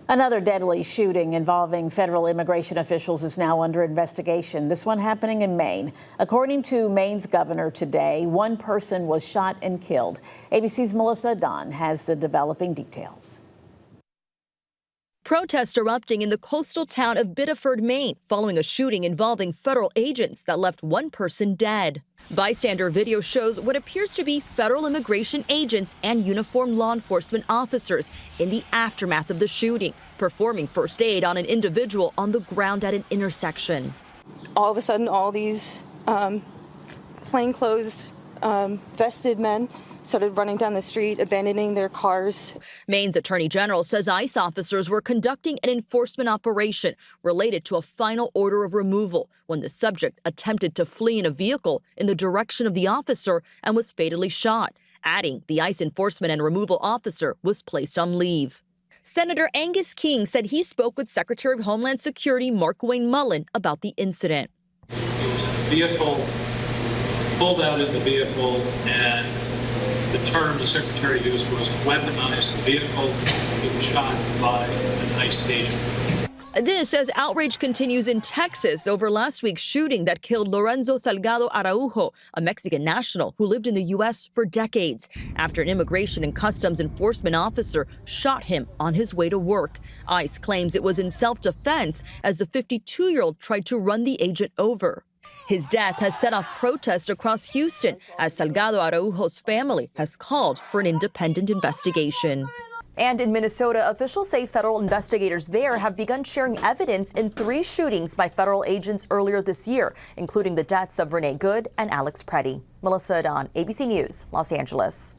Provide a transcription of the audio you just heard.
Another deadly shooting involving federal immigration officials is now under investigation. This one happening in Maine. According to Maine's governor today, one person was shot and killed. ABC's Melissa Don has the developing details. Protests erupting in the coastal town of Biddeford, Maine, following a shooting involving federal agents that left one person dead. Bystander video shows what appears to be federal immigration agents and uniformed law enforcement officers in the aftermath of the shooting, performing first aid on an individual on the ground at an intersection. All of a sudden, all these plainclothes, vested men started running down the street, abandoning their cars. Maine's Attorney General says ICE officers were conducting an enforcement operation related to a final order of removal when the subject attempted to flee in a vehicle in the direction of the officer and was fatally shot, adding the ICE enforcement and removal officer was placed on leave. Senator Angus King said he spoke with Secretary of Homeland Security Mark Wayne Mullen about the incident. It was in a vehicle, pulled out of the vehicle, and the term the Secretary used was weaponized vehicle. He was shot by an ICE agent. This as outrage continues in Texas over last week's shooting that killed Lorenzo Salgado Araujo, a Mexican national who lived in the U.S. for decades, after an immigration and customs enforcement officer shot him on his way to work. ICE claims it was in self-defense as the 52-year-old tried to run the agent over. His death has set off protests across Houston as Salgado Araujo's family has called for an independent investigation. And in Minnesota, officials say federal investigators there have begun sharing evidence in 3 shootings by federal agents earlier this year, including the deaths of Renee Good and Alex Preddy. Melissa Don, ABC News, Los Angeles.